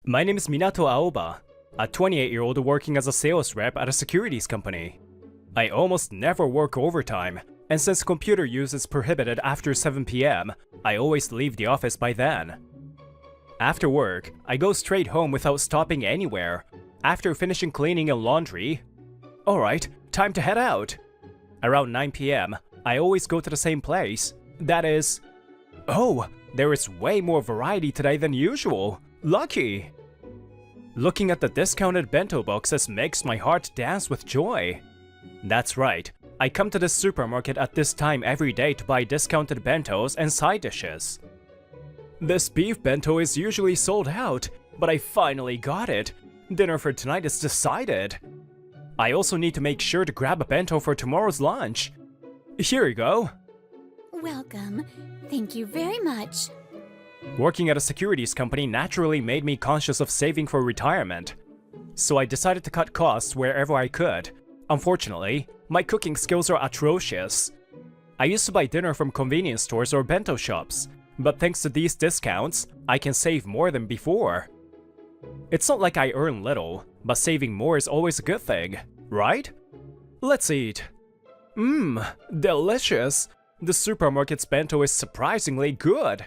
My name is Minato Aoba, a 28-year-old working as a sales rep at a securities company. I almost never work overtime, and since computer use is prohibited after 7 p.m., I always leave the office by then. After work, I go straight home without stopping anywhere. After finishing cleaning and laundry, alright, time to head out. Around 9 p.m., I always go to the same place. That is... Oh, there is way more variety today than usual. Lucky! Looking at the discounted bento boxes makes my heart dance with joy. That's right, I come to this supermarket at this time every day to buy discounted bentos and side dishes. This beef bento is usually sold out, but I finally got it. Dinner for tonight is decided. I also need to make sure to grab a bento for tomorrow's lunch. Here you go. Welcome. Thank you very much. Working at a securities company naturally made me conscious of saving for retirement. So I decided to cut costs wherever I could. Unfortunately, my cooking skills are atrocious. I used to buy dinner from convenience stores or bento shops, but thanks to these discounts, I can save more than before. It's not like I earn little, but saving more is always a good thing, right? Let's eat. Delicious! The supermarket's bento is surprisingly good.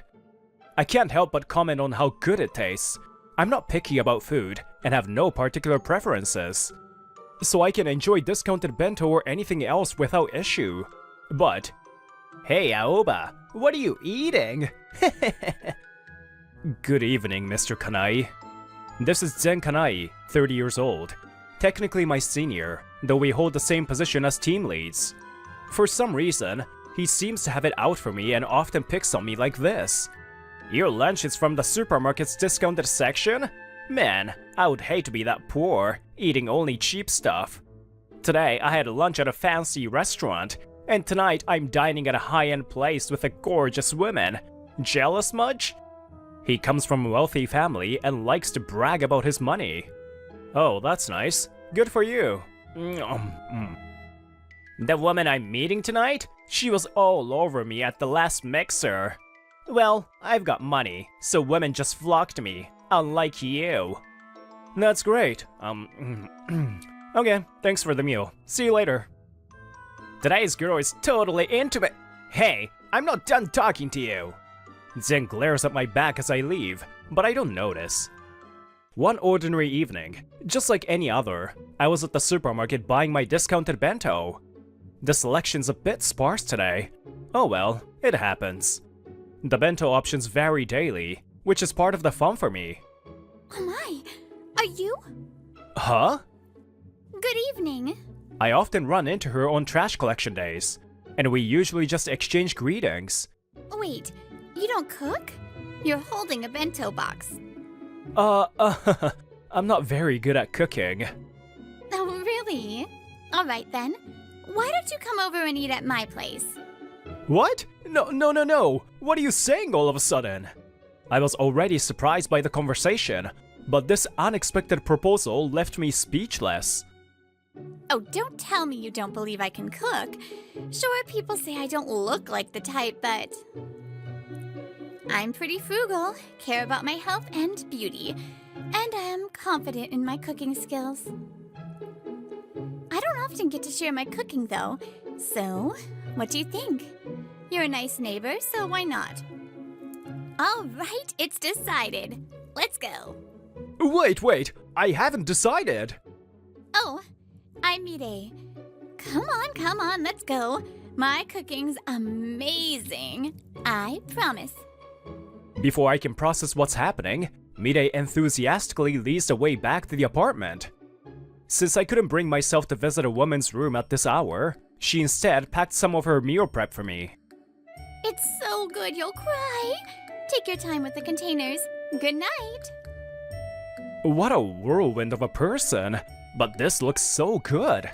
I can't help but comment on how good it tastes. I'm not picky about food, and have no particular preferences. So I can enjoy discounted bento or anything else without issue. But... Hey Aoba, what are you eating? Good evening, Mr. Kanai. This is Zen Kanai, 30 years old. Technically my senior, though we hold the same position as team leads. For some reason, he seems to have it out for me and often picks on me like this. Your lunch is from the supermarket's discounted section? Man, I would hate to be that poor, eating only cheap stuff. Today, I had lunch at a fancy restaurant, and tonight I'm dining at a high-end place with a gorgeous woman. Jealous much? He comes from a wealthy family and likes to brag about his money. Oh, that's nice. Good for you. The woman I'm meeting tonight? She was all over me at the last mixer. Well, I've got money, so women just flock to me, unlike you. That's great. Okay, thanks for the meal. See you later. Today's girl is totally into it. Hey, I'm not done talking to you. Zen glares at my back as I leave, but I don't notice. One ordinary evening, just like any other, I was at the supermarket buying my discounted bento. The selection's a bit sparse today. Oh well, it happens. The bento options vary daily, which is part of the fun for me. Oh my, are you? Huh? Good evening. I often run into her on trash collection days, and we usually just exchange greetings. Wait, you don't cook? You're holding a bento box. I'm not very good at cooking. Oh, really? Alright then. Why don't you come over and eat at my place? What? No. What are you saying all of a sudden? I was already surprised by the conversation, but this unexpected proposal left me speechless. Oh, don't tell me you don't believe I can cook. Sure, people say I don't look like the type, but... I'm pretty frugal, care about my health and beauty, and am confident in my cooking skills. I don't often get to share my cooking, though, so what do you think? You're a nice neighbor, so why not? All right, it's decided. Let's go. Wait, I haven't decided. Oh, I'm Mide. Come on, let's go. My cooking's amazing. I promise. Before I can process what's happening, Mide enthusiastically leads the way back to the apartment. Since I couldn't bring myself to visit a woman's room at this hour, she instead packed some of her meal prep for me. It's so good you'll cry. Take your time with the containers. Good night. What a whirlwind of a person, but this looks so good.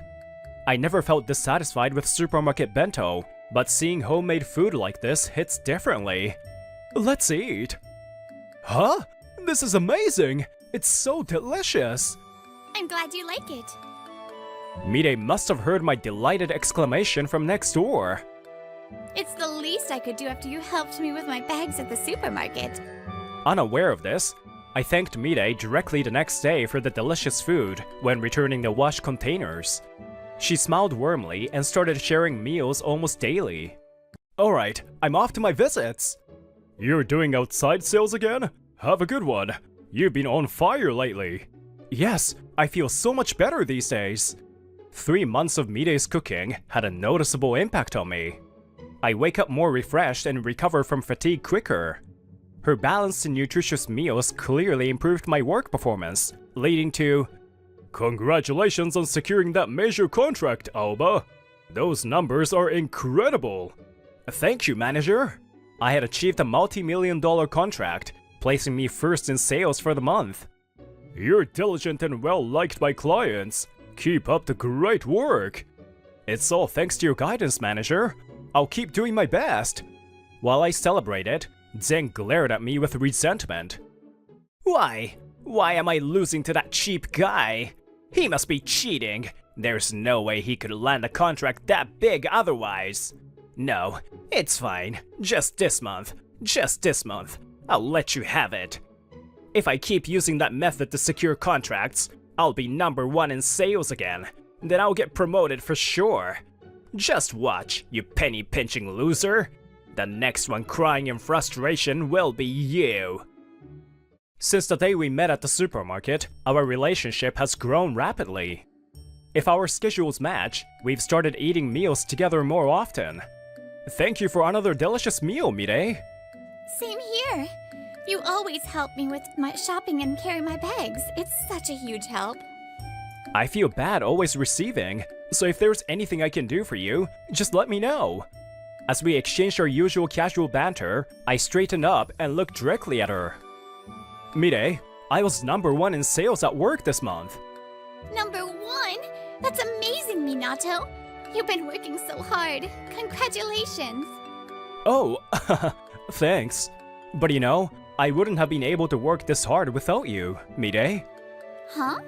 I never felt dissatisfied with supermarket bento, but seeing homemade food like this hits differently. Let's eat. Huh? This is amazing! It's so delicious! I'm glad you like it. Mide must have heard my delighted exclamation from next door. It's the least I could do after you helped me with my bags at the supermarket. Unaware of this, I thanked Mide directly the next day for the delicious food when returning the washed containers. She smiled warmly and started sharing meals almost daily. Alright, I'm off to my visits! You're doing outside sales again? Have a good one. You've been on fire lately. Yes, I feel so much better these days. 3 months of Mide's cooking had a noticeable impact on me. I wake up more refreshed and recover from fatigue quicker. Her balanced and nutritious meals clearly improved my work performance, leading to... Congratulations on securing that major contract, Aoba! Those numbers are incredible! Thank you, manager! I had achieved a multi-million-dollar contract, placing me first in sales for the month. You're diligent and well-liked by clients. Keep up the great work! It's all thanks to your guidance, manager. I'll keep doing my best. While I celebrated, Zeng glared at me with resentment. Why? Why am I losing to that cheap guy? He must be cheating. There's no way he could land a contract that big otherwise. No, it's fine. Just this month. Just this month. I'll let you have it. If I keep using that method to secure contracts, I'll be #1 in sales again. Then I'll get promoted for sure. Just watch, you penny-pinching loser. The next one crying in frustration will be you. Since the day we met at the supermarket, our relationship has grown rapidly. If our schedules match, we've started eating meals together more often. Thank you for another delicious meal, Mide. Same here. You always help me with my shopping and carry my bags. It's such a huge help. I feel bad always receiving, so if there's anything I can do for you, just let me know. As we exchanged our usual casual banter, I straightened up and looked directly at her. Mide, I was #1 in sales at work this month. #1? That's amazing, Minato. You've been working so hard. Congratulations. Oh, thanks. But you know, I wouldn't have been able to work this hard without you, Mide. Huh?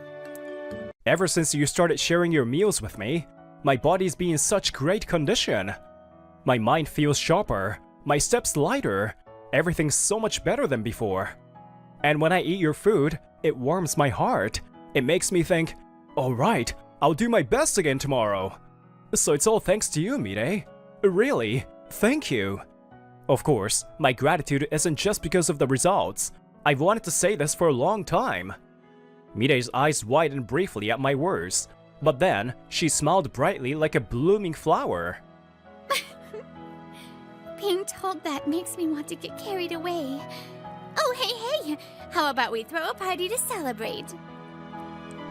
Ever since you started sharing your meals with me, my body's been in such great condition. My mind feels sharper, my steps lighter, everything's so much better than before. And when I eat your food, it warms my heart. It makes me think, alright, I'll do my best again tomorrow. So it's all thanks to you, Mide. Really, thank you. Of course, my gratitude isn't just because of the results. I've wanted to say this for a long time. Mide's eyes widened briefly at my words, but then she smiled brightly like a blooming flower. Being told that makes me want to get carried away. Oh, hey, how about we throw a party to celebrate?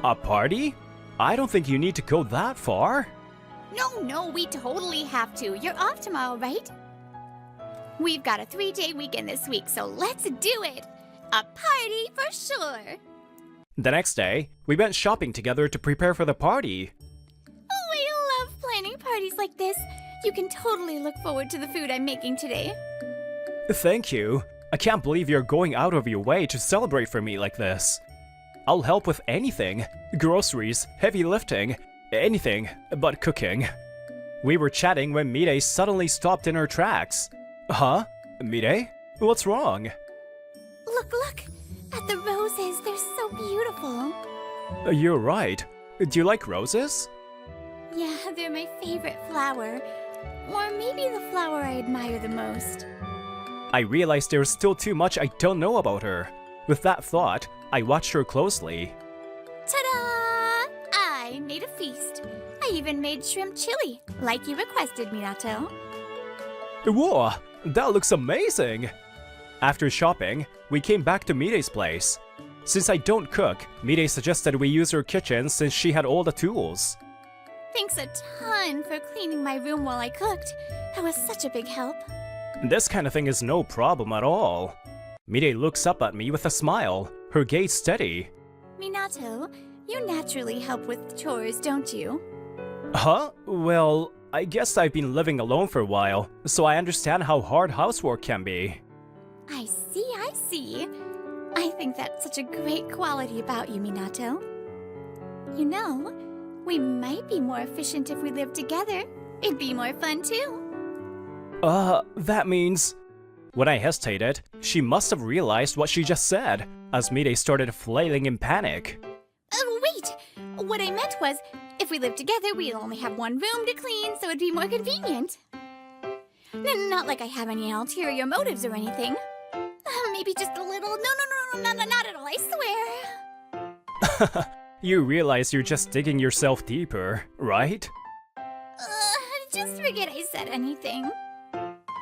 A party? I don't think you need to go that far. No, we totally have to. You're off tomorrow, right? We've got a 3-day weekend this week, so let's do it! A party for sure! The next day, we went shopping together to prepare for the party. Oh, I love planning parties like this. You can totally look forward to the food I'm making today. Thank you. I can't believe you're going out of your way to celebrate for me like this. I'll help with anything. Groceries, heavy lifting, anything but cooking. We were chatting when Mide suddenly stopped in her tracks. Huh? Mide? What's wrong? Look! At the roses, they're so beautiful. You're right. Do you like roses? Yeah, they're my favorite flower. Or maybe the flower I admire the most. I realized there's still too much I don't know about her. With that thought, I watched her closely. Ta-da! I made a feast. I even made shrimp chili, like you requested, Minato. Whoa, that looks amazing! After shopping, we came back to Mide's place. Since I don't cook, Mide suggested we use her kitchen since she had all the tools. Thanks a ton for cleaning my room while I cooked. That was such a big help. This kind of thing is no problem at all. Mide looks up at me with a smile, her gaze steady. Minato, you naturally help with chores, don't you? Huh? Well, I guess I've been living alone for a while, so I understand how hard housework can be. I see. I think that's such a great quality about you, Minato. You know, we might be more efficient if we lived together. It'd be more fun too. That means... When I hesitated, she must have realized what she just said. as Mide started flailing in panic. Oh, wait! What I meant was, if we lived together, we'd only have one room to clean, so it'd be more convenient. Not like I have any ulterior motives or anything. Maybe just a little. No, not at all, I swear. You realize you're just digging yourself deeper, right? Just forget I said anything.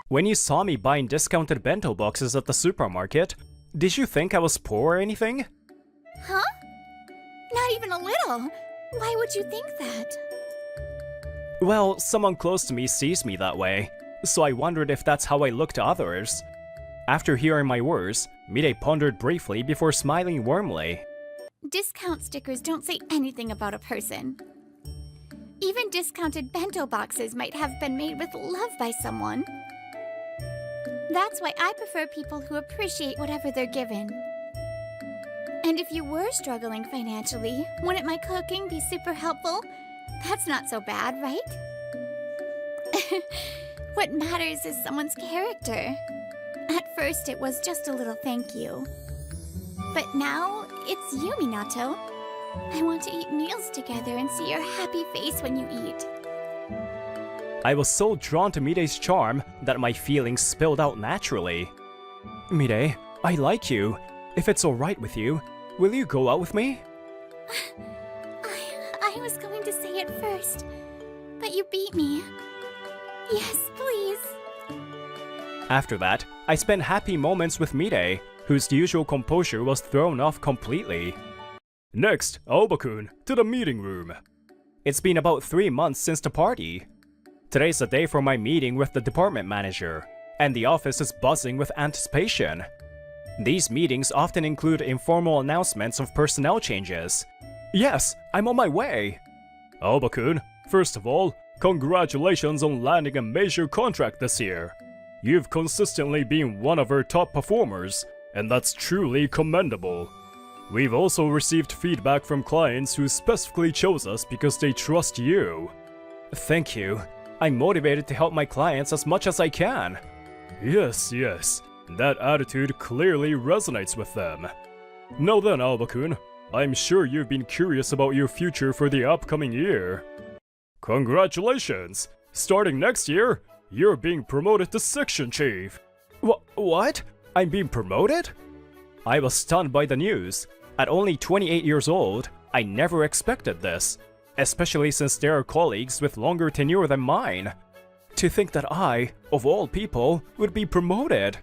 When you saw me buying discounted bento boxes at the supermarket, did you think I was poor or anything? Huh? Not even a little. Why would you think that? Well, someone close to me sees me that way, so I wondered if that's how I look to others. After hearing my words, Mide pondered briefly before smiling warmly. Discount stickers don't say anything about a person. Even discounted bento boxes might have been made with love by someone. That's why I prefer people who appreciate whatever they're given. And if you were struggling financially, wouldn't my cooking be super helpful? That's not so bad, right? What matters is someone's character. At first, it was just a little thank you. But now, it's you, Minato. I want to eat meals together and see your happy face when you eat. I was so drawn to Mide's charm that my feelings spilled out naturally. Mide, I like you. If it's alright with you, will you go out with me? I was going to say it first, but you beat me. Yes, please. After that, I spent happy moments with Mide, whose usual composure was thrown off completely. Next, Aoba-kun, to the meeting room. It's been about 3 months since the party. Today's the day for my meeting with the department manager, and the office is buzzing with anticipation. These meetings often include informal announcements of personnel changes. Yes, I'm on my way! Aoba-kun, first of all, congratulations on landing a major contract this year. You've consistently been one of our top performers, and that's truly commendable. We've also received feedback from clients who specifically chose us because they trust you. Thank you. I'm motivated to help my clients as much as I can. Yes. That attitude clearly resonates with them. Now then, Aoba-kun, I'm sure you've been curious about your future for the upcoming year. Congratulations! Starting next year, you're being promoted to section chief. What? I'm being promoted? I was stunned by the news. At only 28 years old, I never expected this, especially since there are colleagues with longer tenure than mine. To think that I, of all people, would be promoted.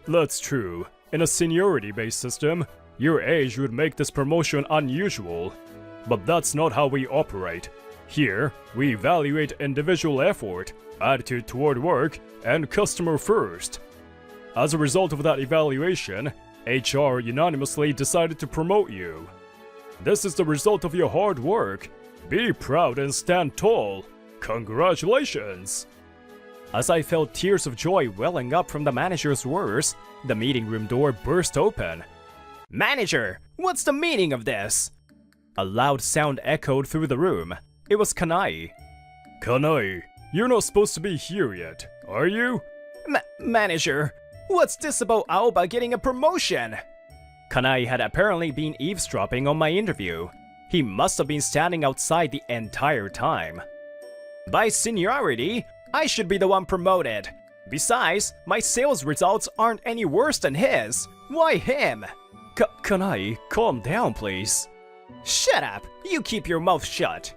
That's true. In a seniority-based system, your age would make this promotion unusual. But that's not how we operate. Here, we evaluate individual effort, attitude toward work, and customer first. As a result of that evaluation, HR unanimously decided to promote you. This is the result of your hard work. Be proud and stand tall. Congratulations! As I felt tears of joy welling up from the manager's words, the meeting room door burst open. Manager, what's the meaning of this? A loud sound echoed through the room. It was Kanai. Kanai, you're not supposed to be here yet, are you? Manager, what's this about Aoba getting a promotion? Kanai had apparently been eavesdropping on my interview. He must have been standing outside the entire time. By seniority, I should be the one promoted. Besides, my sales results aren't any worse than his. Why him? Kanai, calm down, please. Shut up! You keep your mouth shut!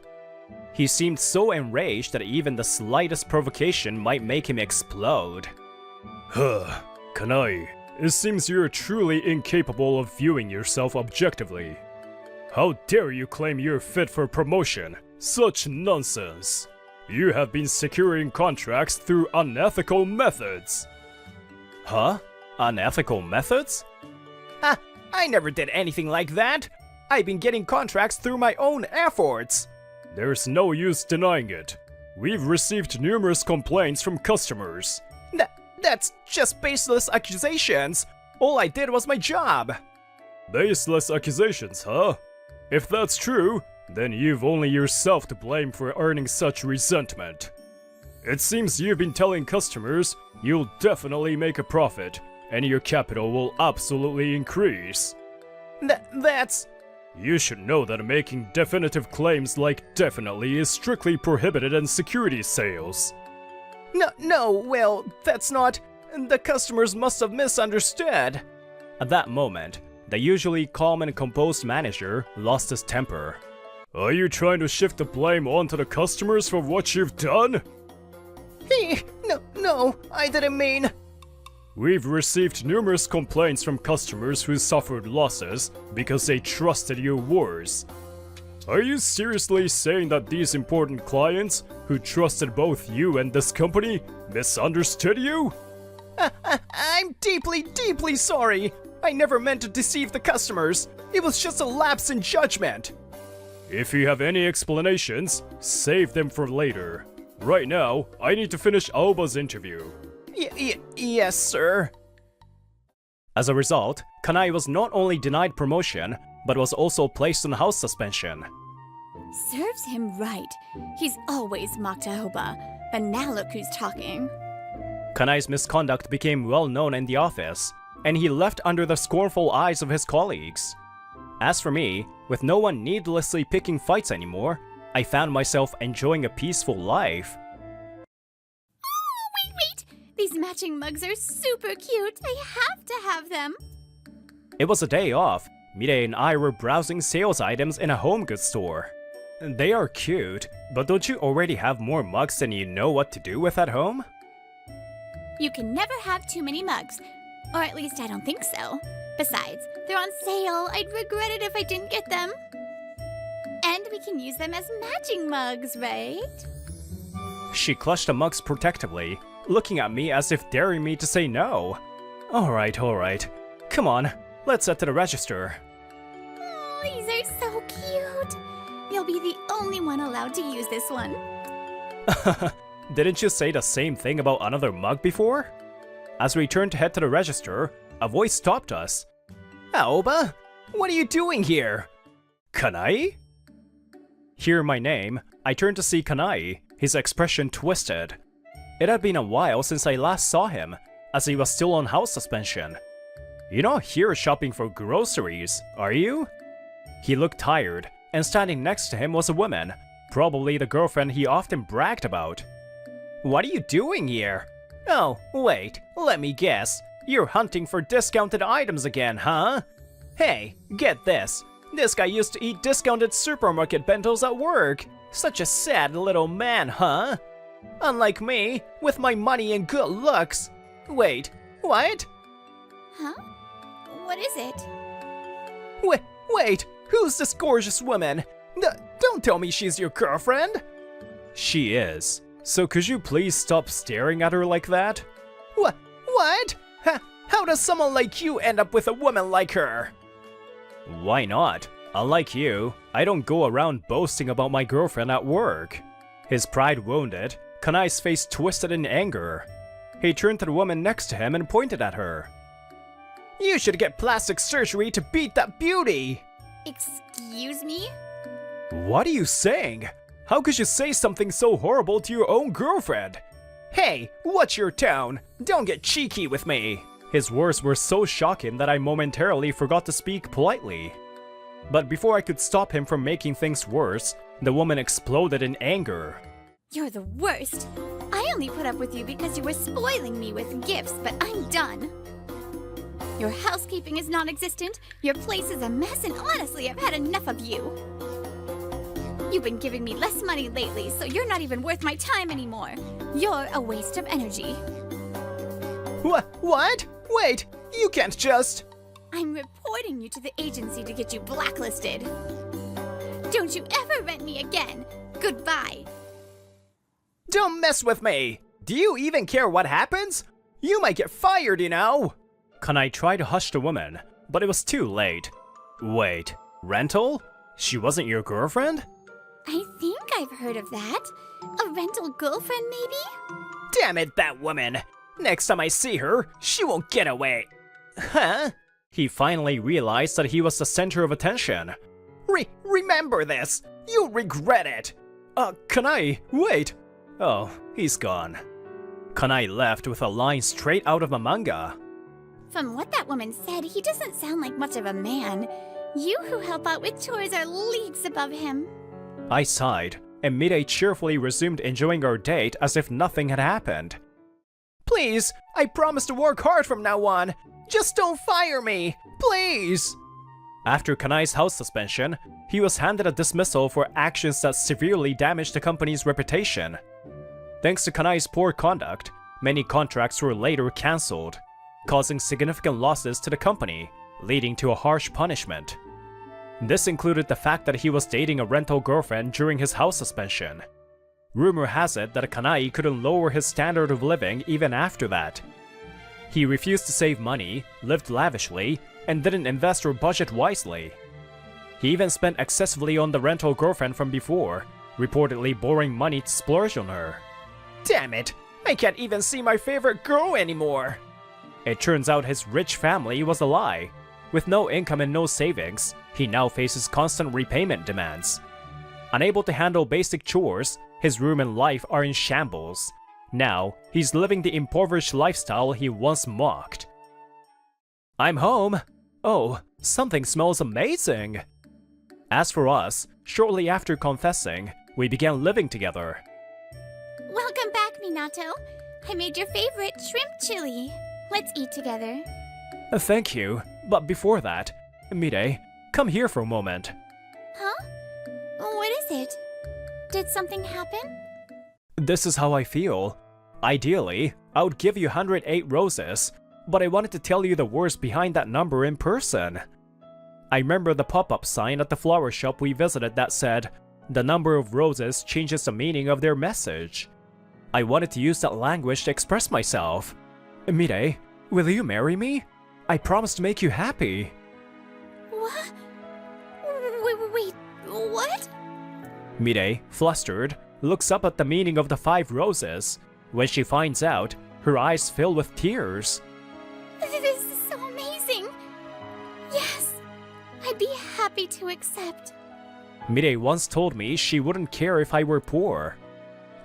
He seemed so enraged that even the slightest provocation might make him explode. Kanai, it seems you're truly incapable of viewing yourself objectively. How dare you claim you're fit for promotion? Such nonsense! You have been securing contracts through unethical methods. Huh? Unethical methods? I never did anything like that! I've been getting contracts through my own efforts! There's no use denying it. We've received numerous complaints from customers. That's just baseless accusations! All I did was my job! Baseless accusations, huh? If that's true, then you've only yourself to blame for earning such resentment. It seems you've been telling customers you'll definitely make a profit, and your capital will absolutely increase. That's... You should know that making definitive claims like definitely is strictly prohibited in securities sales. No, well, that's not... The customers must have misunderstood. At that moment, the usually calm and composed manager lost his temper. Are you trying to shift the blame onto the customers for what you've done? No, I didn't mean... We've received numerous complaints from customers who suffered losses because they trusted your words. Are you seriously saying that these important clients, who trusted both you and this company, misunderstood you? I'm deeply sorry. I never meant to deceive the customers. It was just a lapse in judgment. If you have any explanations, save them for later. Right now, I need to finish Aoba's interview. Yes, sir. As a result, Kanai was not only denied promotion, but was also placed on house suspension. Serves him right. He's always mocked Aoba, but now look who's talking. Kanai's misconduct became well known in the office, and he left under the scornful eyes of his colleagues. As for me, with no one needlessly picking fights anymore, I found myself enjoying a peaceful life. Wait! These matching mugs are super cute. I have to have them. It was a day off. Mireille and I were browsing sales items in a home goods store. They are cute, but don't you already have more mugs than you know what to do with at home? You can never have too many mugs. Or at least I don't think so. Besides, they're on sale. I'd regret it if I didn't get them. And we can use them as matching mugs, right? She clutched the mugs protectively, looking at me as if daring me to say no. Alright. Come on, let's head to the register. Oh, these are so cute. You'll be the only one allowed to use this one. Didn't you say the same thing about another mug before? As we turned to head to the register, a voice stopped us. Aoba, what are you doing here? Kanai? Hearing my name, I turned to see Kanai, his expression twisted. It had been a while since I last saw him, as he was still on house suspension. You're not here shopping for groceries, are you? He looked tired, and standing next to him was a woman, probably the girlfriend he often bragged about. What are you doing here? Oh, wait, let me guess. You're hunting for discounted items again, huh? Hey, get this. This guy used to eat discounted supermarket bentos at work. Such a sad little man, huh? Unlike me, with my money and good looks. Wait, what? Huh? What is it? Wait, who's this gorgeous woman? Don't tell me she's your girlfriend. She is. So could you please stop staring at her like that? What? How does someone like you end up with a woman like her? Why not? Unlike you, I don't go around boasting about my girlfriend at work. His pride wounded, Kanai's face twisted in anger. He turned to the woman next to him and pointed at her. You should get plastic surgery to beat that beauty! Excuse me? What are you saying? How could you say something so horrible to your own girlfriend? Hey, watch your tone! Don't get cheeky with me! His words were so shocking that I momentarily forgot to speak politely. But before I could stop him from making things worse, the woman exploded in anger. You're the worst. I only put up with you because you were spoiling me with gifts, but I'm done. Your housekeeping is non-existent, your place is a mess, and honestly, I've had enough of you. You've been giving me less money lately, so you're not even worth my time anymore. You're a waste of energy. What? Wait, you can't just... I'm reporting you to the agency to get you blacklisted. Don't you ever rent me again. Goodbye. Don't mess with me! Do you even care what happens? You might get fired, you know! Kanai tried to hush the woman, but it was too late. Wait, rental? She wasn't your girlfriend? I think I've heard of that. A rental girlfriend, maybe? Damn it, that woman! Next time I see her, she won't get away. Huh? He finally realized that he was the center of attention. Remember this! You'll regret it! Kanai, wait! Oh, he's gone. Kanai left with a line straight out of a manga. From what that woman said, he doesn't sound like much of a man. You who help out with chores are leagues above him. I sighed, and Midei cheerfully resumed enjoying our date as if nothing had happened. Please, I promise to work hard from now on. Just don't fire me, please! After Kanai's house suspension, he was handed a dismissal for actions that severely damaged the company's reputation. Thanks to Kanai's poor conduct, many contracts were later cancelled, causing significant losses to the company, leading to a harsh punishment. This included the fact that he was dating a rental girlfriend during his house suspension. Rumor has it that Kanai couldn't lower his standard of living even after that. He refused to save money, lived lavishly, and didn't invest or budget wisely. He even spent excessively on the rental girlfriend from before, reportedly borrowing money to splurge on her. Damn it! I can't even see my favorite girl anymore! It turns out his rich family was a lie. With no income and no savings, he now faces constant repayment demands. Unable to handle basic chores, his room and life are in shambles. Now, he's living the impoverished lifestyle he once mocked. I'm home! Oh, something smells amazing! As for us, shortly after confessing, we began living together. Welcome back, Minato. I made your favorite shrimp chili. Let's eat together. Thank you, but before that, Midei, come here for a moment. Huh? What is it? Did something happen? This is how I feel. Ideally, I would give you 108 roses, but I wanted to tell you the words behind that number in person. I remember the pop-up sign at the flower shop we visited that said, "The number of roses changes the meaning of their message." I wanted to use that language to express myself. Midei, will you marry me? I promise to make you happy. What? Wait, what? Midei, flustered, looks up at the meaning of the 5 roses. When she finds out, her eyes fill with tears. This is so amazing! Yes! I'd be happy to accept. Midei once told me she wouldn't care if I were poor.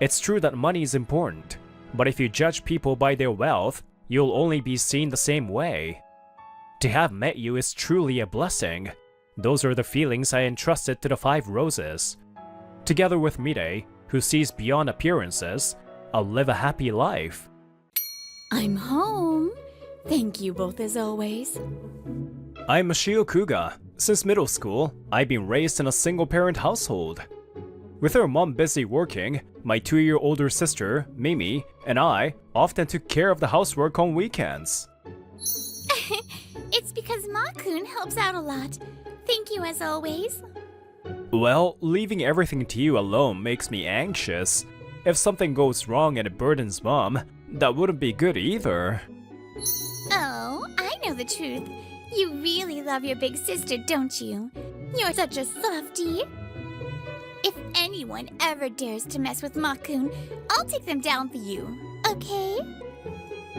It's true that money is important, but if you judge people by their wealth, you'll only be seen the same way. To have met you is truly a blessing. Those are the feelings I entrusted to the 5 roses. Together with Midei, who sees beyond appearances, I'll live a happy life. I'm home. Thank you both as always. I'm Mashio Kuga. Since middle school, I've been raised in a single-parent household. With her mom busy working, my 2-year older sister, Mimi, and I often took care of the housework on weekends. It's because Ma-kun helps out a lot. Thank you as always. Well, leaving everything to you alone makes me anxious. If something goes wrong and it burdens Mom, that wouldn't be good either. Oh, I know the truth. You really love your big sister, don't you? You're such a softie. If anyone ever dares to mess with Ma-kun, I'll take them down for you, okay?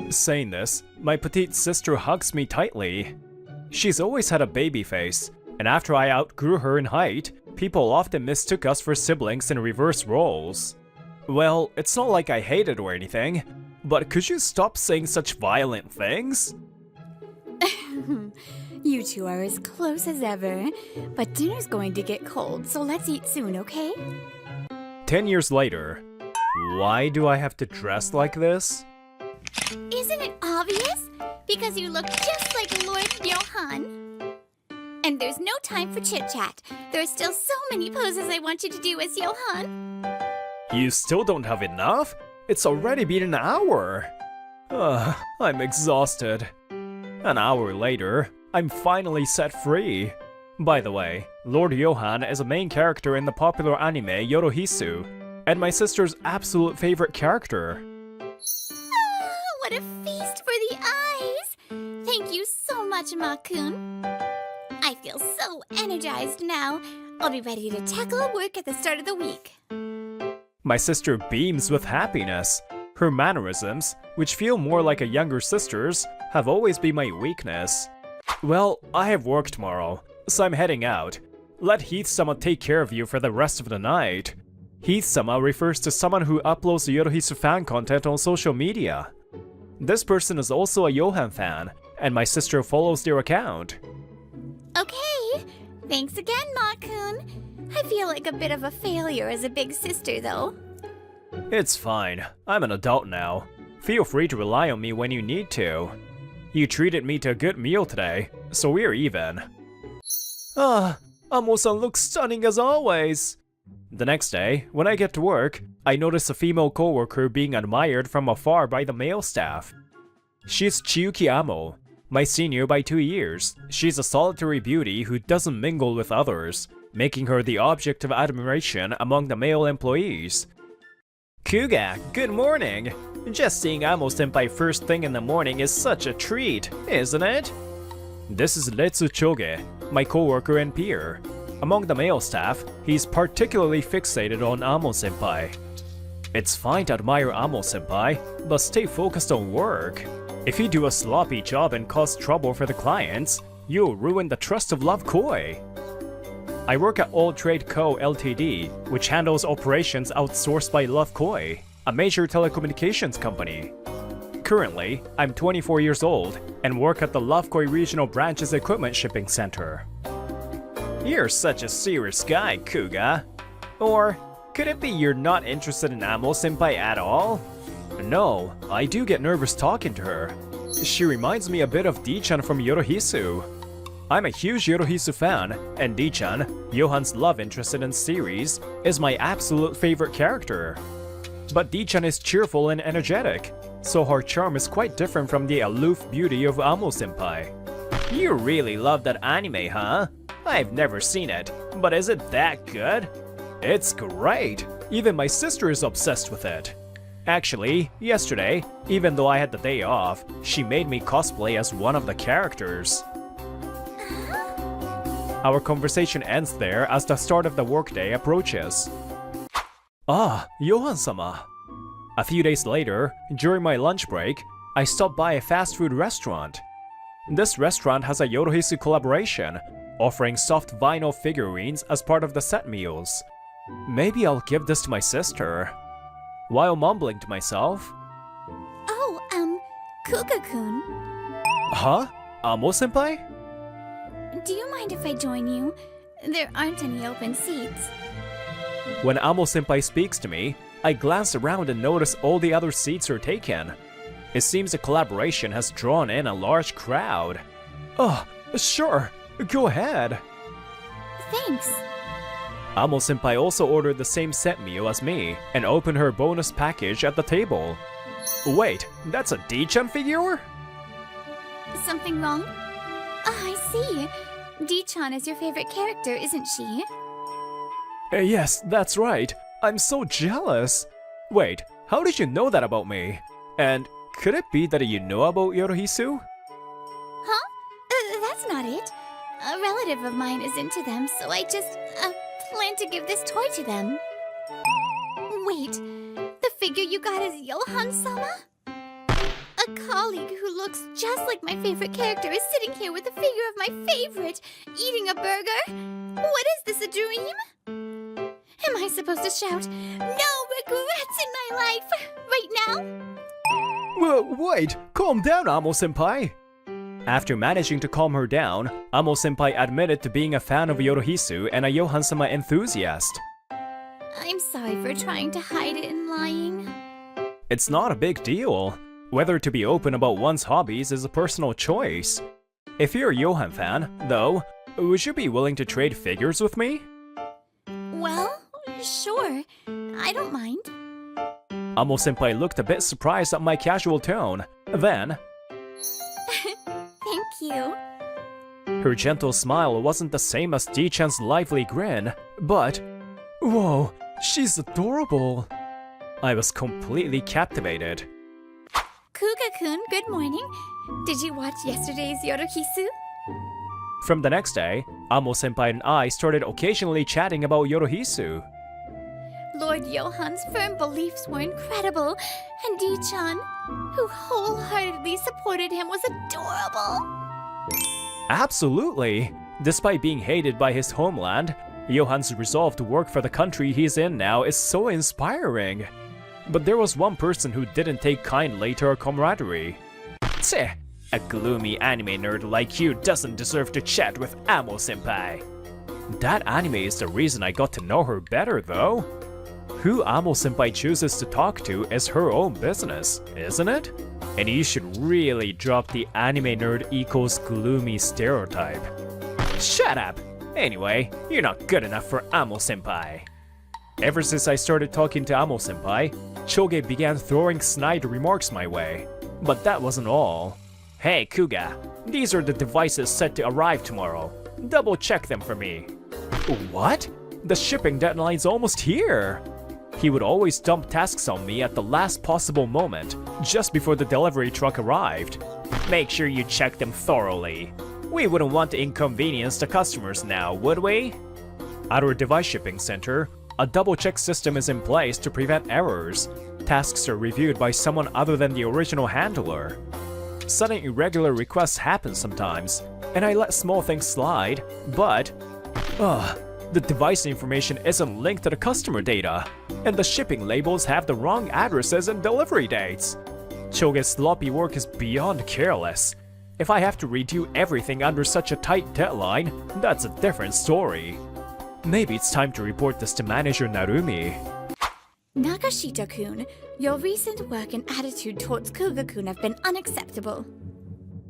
Saying this, my petite sister hugs me tightly. She's always had a baby face, and after I outgrew her in height, people often mistook us for siblings in reverse roles. Well, it's not like I hate it or anything, but could you stop saying such violent things? You two are as close as ever, but dinner's going to get cold, so let's eat soon, okay? 10 years later. Why do I have to dress like this? Isn't it obvious? Because you look just like Lord Johan. And there's no time for chit-chat. There are still so many poses I want you to do as Johan. You still don't have enough? It's already been an hour. I'm exhausted. An hour later, I'm finally set free. By the way, Lord Johan is a main character in the popular anime Yorohisu, and my sister's absolute favorite character. What a feast for the eyes! Thank you so much, Ma-kun. I feel so energized now. I'll be ready to tackle work at the start of the week. My sister beams with happiness. Her mannerisms, which feel more like a younger sister's, have always been my weakness. Well, I have work tomorrow, so I'm heading out. Let Heath-sama take care of you for the rest of the night. Heath-sama refers to someone who uploads Yorohisu fan content on social media. This person is also a Johan fan, and my sister follows their account. Okay. Thanks again, Ma-kun. I feel like a bit of a failure as a big sister, though. It's fine. I'm an adult now. Feel free to rely on me when you need to. You treated me to a good meal today, so we're even. Amo-san looks stunning as always. The next day, when I get to work, I notice a female coworker being admired from afar by the male staff. She's Chiyuki Amo, my senior by 2 years. She's a solitary beauty who doesn't mingle with others, making her the object of admiration among the male employees. Kuga, good morning! Just seeing Amo-senpai first thing in the morning is such a treat, isn't it? This is Retsu Choge, my coworker and peer. Among the male staff, he's particularly fixated on Amo-senpai. It's fine to admire Amo-senpai, but stay focused on work. If you do a sloppy job and cause trouble for the clients, you'll ruin the trust of Love Koi. I work at All Trade Co. Ltd., which handles operations outsourced by Love Koi, a major telecommunications company. Currently, I'm 24 years old and work at the Love Koi Regional Branch's Equipment Shipping Center. You're such a serious guy, Kuga. Or could it be you're not interested in Amo-senpai at all? No, I do get nervous talking to her. She reminds me a bit of D-chan from Yorohisu. I'm a huge Yorohisu fan, and D-chan, Johan's love interest in the series, is my absolute favorite character. But D-chan is cheerful and energetic, so her charm is quite different from the aloof beauty of Amo-senpai. You really love that anime, huh? I've never seen it, but is it that good? It's great! Even my sister is obsessed with it. Actually, yesterday, even though I had the day off, she made me cosplay as one of the characters. Our conversation ends there as the start of the workday approaches. Ah, Johan-sama. A few days later, during my lunch break, I stopped by a fast food restaurant. This restaurant has a Yorohisu collaboration, offering soft vinyl figurines as part of the set meals. Maybe I'll give this to my sister. While mumbling to myself, Oh, Kuga-kun. Huh? Amo-senpai? Do you mind if I join you? There aren't any open seats. When Amo-senpai speaks to me, I glance around and notice all the other seats are taken. It seems the collaboration has drawn in a large crowd. Oh, sure, go ahead. Thanks. Amo-senpai also ordered the same set meal as me and opened her bonus package at the table. Wait, that's a D-chan figure? Something wrong? I see. D-chan is your favorite character, isn't she? Yes, that's right. I'm so jealous. Wait, how did you know that about me? And could it be that you know about Yorohisu? Huh? That's not it. A relative of mine is into them, so I just, plan to give this toy to them. Wait, the figure you got is Johan-sama? A colleague who looks just like my favorite character is sitting here with a figure of my favorite, eating a burger? What is this, a dream? Am I supposed to shout, "No regrets in my life," right now? Well, wait, calm down, Amo-senpai. After managing to calm her down, Amo-senpai admitted to being a fan of Yorohisu and a Johan-sama enthusiast. I'm sorry for trying to hide it and lying. It's not a big deal. Whether to be open about one's hobbies is a personal choice. If you're a Johan fan, though, would you be willing to trade figures with me? Well, sure. I don't mind. Amo-senpai looked a bit surprised at my casual tone. Then, Thank you. her gentle smile wasn't the same as D-chan's lively grin, but whoa, she's adorable. I was completely captivated. Kuga-kun, good morning. Did you watch yesterday's Yorohisu? From the next day, Amo-senpai and I started occasionally chatting about Yorohisu. Lord Johan's firm beliefs were incredible, and Di-chan, who wholeheartedly supported him, was adorable. Absolutely! Despite being hated by his homeland, Johan's resolve to work for the country he's in now is so inspiring. But there was one person who didn't take kindly to our camaraderie. Tse, A gloomy anime nerd like you doesn't deserve to chat with Amo-senpai. That anime is the reason I got to know her better though. Who Amo-senpai chooses to talk to is her own business, isn't it? And you should really drop the anime nerd equals gloomy stereotype. Shut up! Anyway, you're not good enough for Amo-senpai. Ever since I started talking to Amo-senpai, Choge began throwing snide remarks my way. But that wasn't all. Hey Kuga, these are the devices set to arrive tomorrow. Double check them for me. What? The shipping deadline's almost here! He would always dump tasks on me at the last possible moment, just before the delivery truck arrived. Make sure you check them thoroughly. We wouldn't want to inconvenience the customers now, would we? At our device shipping center, a double-check system is in place to prevent errors. Tasks are reviewed by someone other than the original handler. Sudden irregular requests happen sometimes, and I let small things slide, but the device information isn't linked to the customer data, and the shipping labels have the wrong addresses and delivery dates. Choge's sloppy work is beyond careless. If I have to redo everything under such a tight deadline, that's a different story. Maybe it's time to report this to manager Narumi. Nagashita-kun, your recent work and attitude towards Kuga-kun have been unacceptable.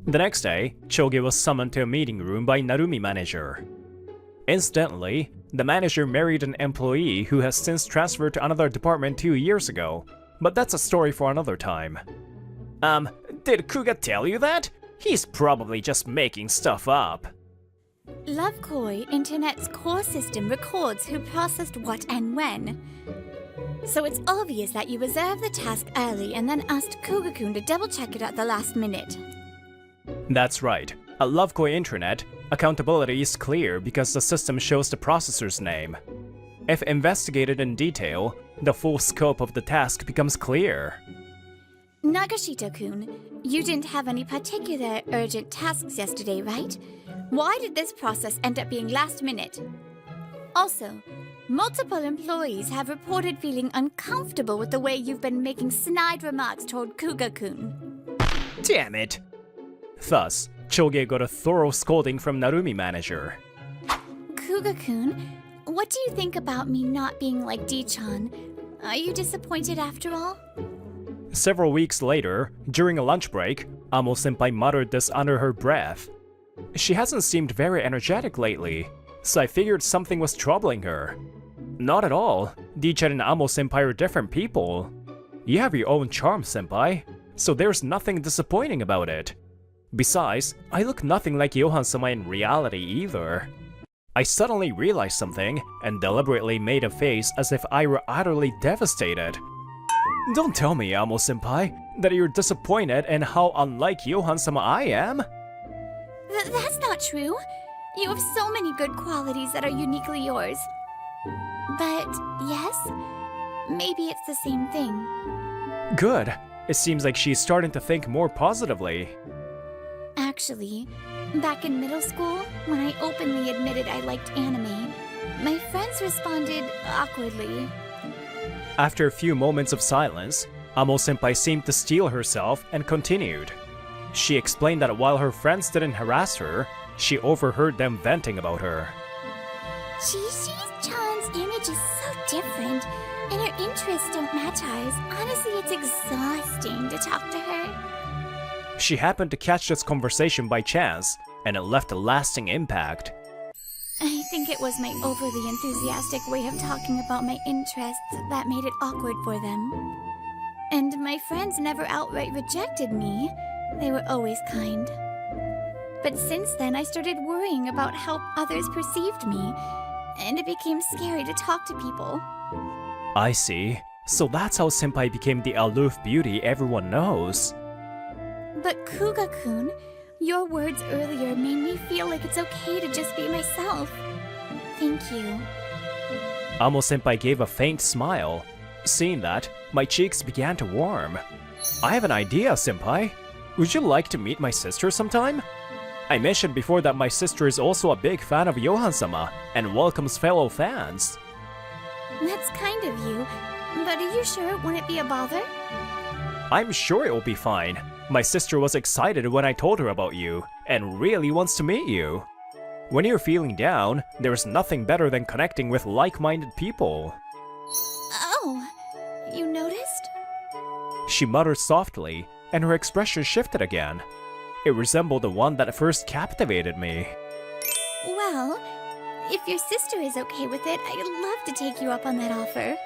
The next day, Choge was summoned to a meeting room by Narumi manager. Incidentally, the manager married an employee who has since transferred to another department 2 years ago, but that's a story for another time. Did Kuga tell you that? He's probably just making stuff up. Love Koi, Internet's core system, records who processed what and when. So it's obvious that you reserved the task early and then asked Kuga-kun to double-check it at the last minute. That's right. At Lovekoi Intranet, accountability is clear because the system shows the processor's name. If investigated in detail, the full scope of the task becomes clear. Nagashita-kun, you didn't have any particular urgent tasks yesterday, right? Why did this process end up being last minute? Also, multiple employees have reported feeling uncomfortable with the way you've been making snide remarks toward Kuga-kun. Damn it! Thus, Choge got a thorough scolding from Narumi manager. Kuga-kun, what do you think about me not being like D-chan? Are you disappointed after all? Several weeks later, during a lunch break, Amo-senpai muttered this under her breath. She hasn't seemed very energetic lately, so I figured something was troubling her. Not at all. D-chan and Amo-senpai are different people. You have your own charm, senpai, so there's nothing disappointing about it. Besides, I look nothing like Johan-sama in reality either. I suddenly realized something and deliberately made a face as if I were utterly devastated. Don't tell me, Amo-senpai, that you're disappointed in how unlike Johan-sama I am? That's not true. You have so many good qualities that are uniquely yours. But yes, maybe it's the same thing. Good. It seems like she's starting to think more positively. Actually, back in middle school, when I openly admitted I liked anime, my friends responded awkwardly. After a few moments of silence, Amo-senpai seemed to steel herself and continued. She explained that while her friends didn't harass her, she overheard them venting about her. Chi-Chi-chan's image is so different, and her interests don't match ours. Honestly, it's exhausting to talk to her. She happened to catch this conversation by chance, and it left a lasting impact. I think it was my overly enthusiastic way of talking about my interests that made it awkward for them. And my friends never outright rejected me. They were always kind. But since then, I started worrying about how others perceived me, and it became scary to talk to people. I see. So that's how senpai became the aloof beauty everyone knows. But Kuga-kun, your words earlier made me feel like it's okay to just be myself. Thank you. Amo-senpai gave a faint smile. Seeing that, my cheeks began to warm. I have an idea, senpai. Would you like to meet my sister sometime? I mentioned before that my sister is also a big fan of Johan-sama and welcomes fellow fans. That's kind of you, but are you sure it wouldn't be a bother? I'm sure it will be fine. My sister was excited when I told her about you, and really wants to meet you. When you're feeling down, there's nothing better than connecting with like-minded people. Oh, you noticed? She muttered softly, and her expression shifted again. It resembled the one that first captivated me. Well, if your sister is okay with it, I'd love to take you up on that offer.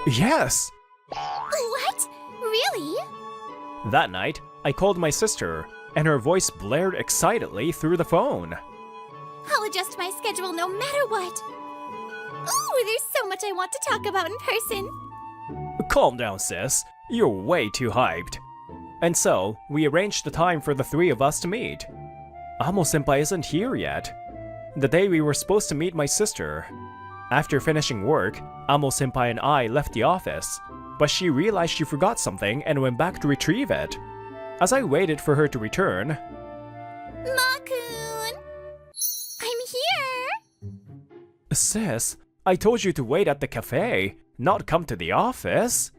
Yes! What? Really? That night, I called my sister, and her voice blared excitedly through the phone. I'll adjust my schedule no matter what. Ooh, there's so much I want to talk about in person. Calm down, sis. You're way too hyped. And so, we arranged the time for the three of us to meet. Amo-senpai isn't here yet. The day we were supposed to meet my sister. After finishing work, Amo-senpai and I left the office, but she realized she forgot something and went back to retrieve it. As I waited for her to return... Ma-kun! I'm here! Sis, I told you to wait at the cafe, not come to the office.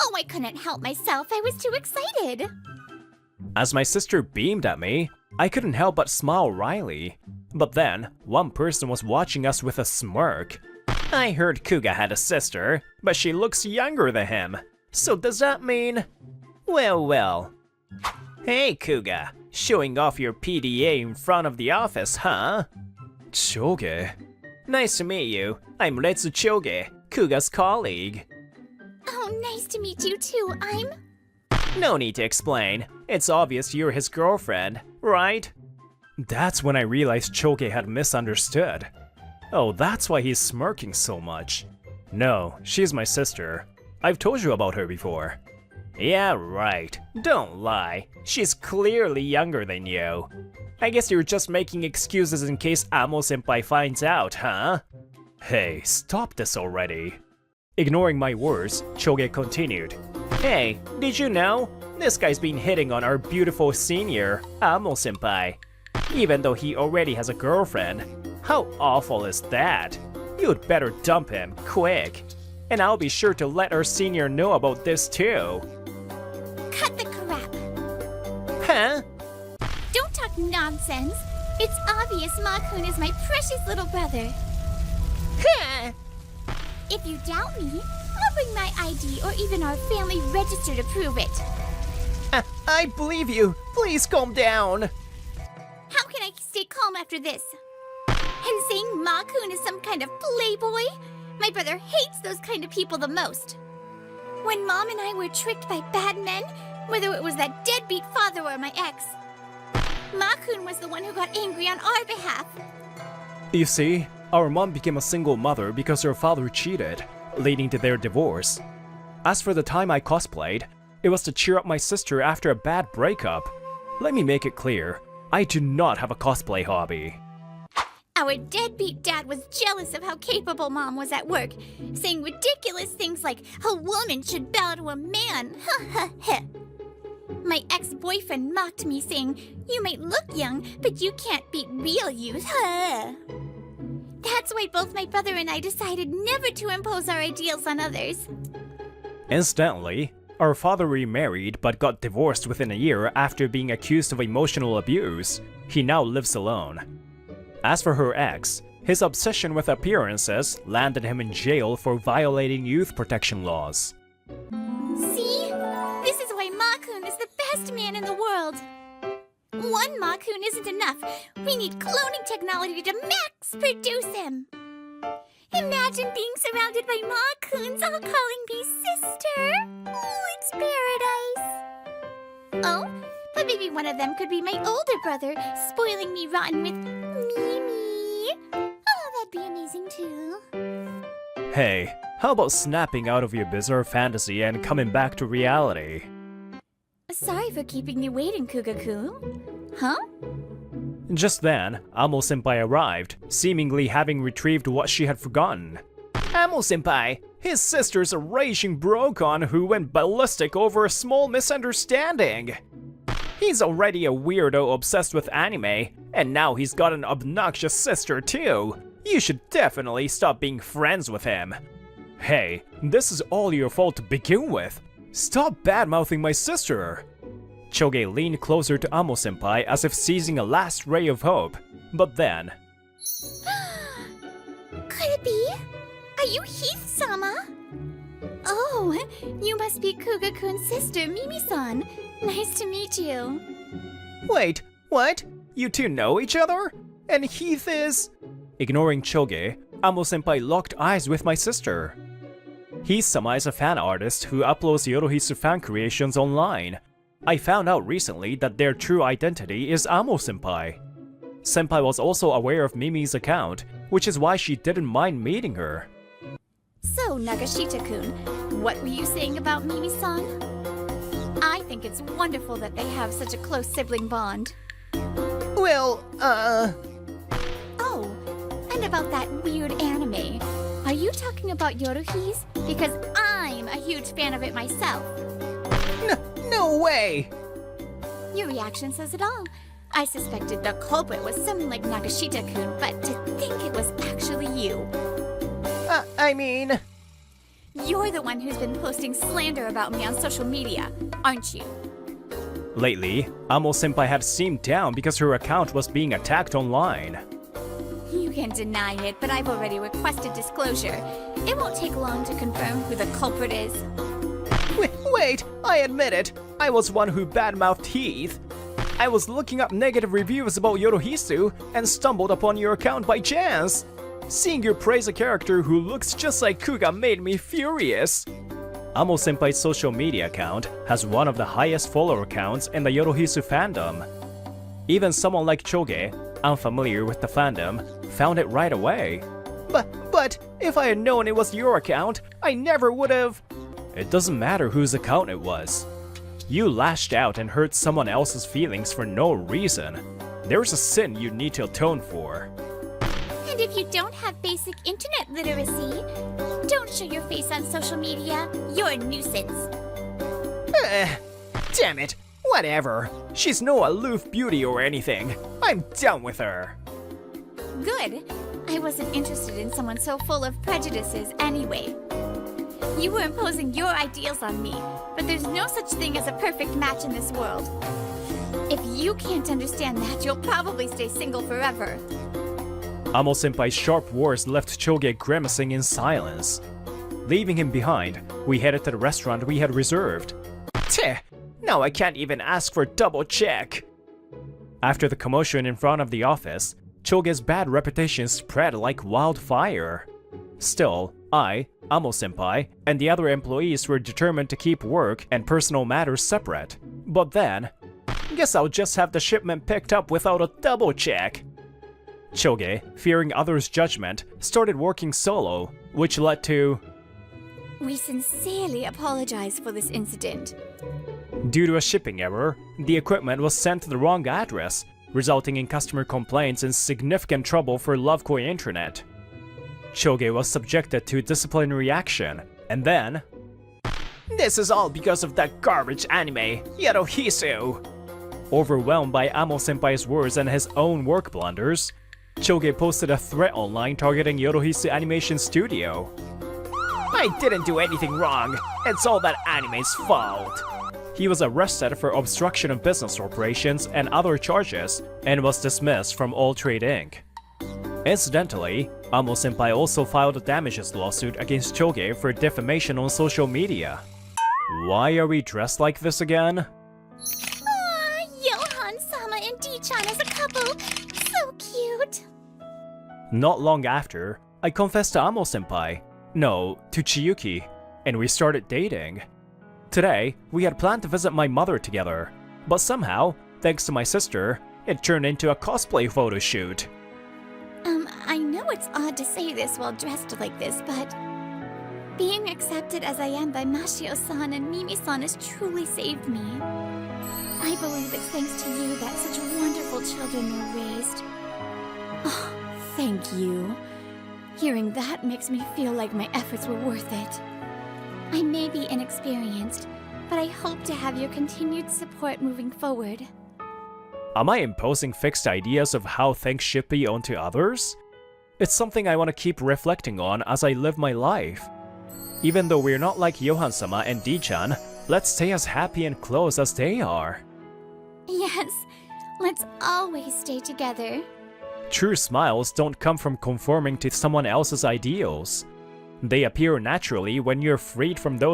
Oh, I couldn't help myself. I was too excited. As my sister beamed at me, I couldn't help but smile wryly. But then, one person was watching us with a smirk. I heard Kuga had a sister, but she looks younger than him. So does that mean... Well. Hey Kuga, showing off your PDA in front of the office, huh? Choge. Nice to meet you. I'm Retsu Choge, Kuga's colleague. Oh, nice to meet you too. I'm... No need to explain. It's obvious you're his girlfriend, right? That's when I realized Choge had misunderstood. Oh, that's why he's smirking so much. No, she's my sister. I've told you about her before. Yeah, right. Don't lie. She's clearly younger than you. I guess you're just making excuses in case Amo-senpai finds out, huh? Hey, stop this already. Ignoring my words, Choge continued. Hey, did you know? This guy's been hitting on our beautiful senior, Amo-senpai. Even though he already has a girlfriend. How awful is that? You'd better dump him, quick. And I'll be sure to let our senior know about this too. Cut the crap. Huh? Don't talk nonsense. It's obvious Ma-kun is my precious little brother. If you doubt me, I'll bring my ID or even our family register to prove it. I believe you. Please calm down. How can I stay calm after this? And saying Ma-kun is some kind of playboy? My brother hates those kind of people the most. When Mom and I were tricked by bad men, whether it was that deadbeat father or my ex, Ma-kun was the one who got angry on our behalf. You see, our mom became a single mother because her father cheated, leading to their divorce. As for the time I cosplayed, it was to cheer up my sister after a bad breakup. Let me make it clear, I do not have a cosplay hobby. Our deadbeat dad was jealous of how capable Mom was at work, saying ridiculous things like a woman should bow to a man. My ex-boyfriend mocked me, saying, "You might look young, but you can't beat real youth." That's why both my brother and I decided never to impose our ideals on others. Incidentally, our father remarried but got divorced within a year after being accused of emotional abuse. He now lives alone. As for her ex, his obsession with appearances landed him in jail for violating youth protection laws. See? This is why Ma-kun is the best man in the world. One Ma-kun isn't enough. We need cloning technology to max produce him. Imagine being surrounded by Ma-kuns all calling me sister. Oh, it's paradise. Oh, but maybe one of them could be my older brother, spoiling me rotten with Mimi. Oh, that'd be amazing too. Hey, how about snapping out of your bizarre fantasy and coming back to reality? Sorry for keeping you waiting, Kuga-kun. Huh? Just then, Amo-senpai arrived, seemingly having retrieved what she had forgotten. Amo-senpai, his sister's a raging brocon who went ballistic over a small misunderstanding. He's already a weirdo obsessed with anime, and now he's got an obnoxious sister too. You should definitely stop being friends with him. Hey, this is all your fault to begin with. Stop bad-mouthing my sister. Choge leaned closer to Amo-senpai as if seizing a last ray of hope. But then... Could it be? Are you Heath-sama? Oh, you must be Kuga-kun's sister, Mimi-san. Nice to meet you. Wait, what? You two know each other? And Heath is... Ignoring Choge, Amo-senpai locked eyes with my sister. Heath-sama is a fan artist who uploads Yorohisu fan creations online. I found out recently that their true identity is Amo-senpai. Senpai was also aware of Mimi's account, which is why she didn't mind meeting her. So, Nagashita-kun, what were you saying about Mimi-san? I think it's wonderful that they have such a close sibling bond. Well, Oh, and about that weird anime. Are you talking about Yorohi's? Because I'm a huge fan of it myself. No way! Your reaction says it all. I suspected the culprit was someone like Nagashita-kun, but to think it was actually you. I mean... You're the one who's been posting slander about me on social media, aren't you? Lately, Amo-senpai had seemed down because her account was being attacked online. You can deny it, but I've already requested disclosure. It won't take long to confirm who the culprit is. Wait, I admit it. I was one who badmouthed Heath. I was looking up negative reviews about Yorohisu and stumbled upon your account by chance. Seeing you praise a character who looks just like Kuga made me furious. Amo-senpai's social media account has one of the highest follower counts in the Yorohisu fandom. Even someone like Choge, unfamiliar with the fandom, found it right away. But if I had known it was your account, I never would have... It doesn't matter whose account it was. You lashed out and hurt someone else's feelings for no reason. There's a sin you need to atone for. And if you don't have basic internet literacy, don't show your face on social media. You're a nuisance. Damn it. Whatever. She's no aloof beauty or anything. I'm done with her. Good. I wasn't interested in someone so full of prejudices anyway. You were imposing your ideals on me, but there's no such thing as a perfect match in this world. If you can't understand that, you'll probably stay single forever. Amo-senpai's sharp words left Choge grimacing in silence. Leaving him behind, we headed to the restaurant we had reserved. Tch! Now I can't even ask for double check! After the commotion in front of the office, Choge's bad reputation spread like wildfire. Still, I, Amo-senpai, and the other employees were determined to keep work and personal matters separate. But then, guess I'll just have the shipment picked up without a double check. Choge, fearing others' judgment, started working solo, which led to... We sincerely apologize for this incident. Due to a shipping error, the equipment was sent to the wrong address, resulting in customer complaints and significant trouble for Lovekoi Internet. Choge was subjected to disciplinary action, and then... This is all because of that garbage anime, Yorohisu! Overwhelmed by Amo-senpai's words and his own work blunders, Choge posted a threat online targeting Yorohisu Animation Studio. I didn't do anything wrong, it's all that anime's fault. He was arrested for obstruction of business operations and other charges, and was dismissed from All Trade Inc. Incidentally, Amo-senpai also filed a damages lawsuit against Choge for defamation on social media. Why are we dressed like this again? Aw, Johan-sama and D-chan as a couple. So cute. Not long after, I confessed to Amo-senpai, no, to Chiyuki, and we started dating. Today, we had planned to visit my mother together, but somehow, thanks to my sister, it turned into a cosplay photo shoot. I know it's odd to say this while dressed like this, but being accepted as I am by Mashio-san and Mimi-san has truly saved me. I believe it's thanks to you that such wonderful children were raised. Oh, thank you. Hearing that makes me feel like my efforts were worth it. I may be inexperienced, but I hope to have your continued support moving forward. Am I imposing fixed ideas of how things should be onto others? It's something I want to keep reflecting on as I live my life. Even though we're not like Johan-sama and D-chan, let's stay as happy and close as they are. Yes, let's always stay together. True smiles don't come from conforming to someone else's ideals. They appear naturally when you're freed from those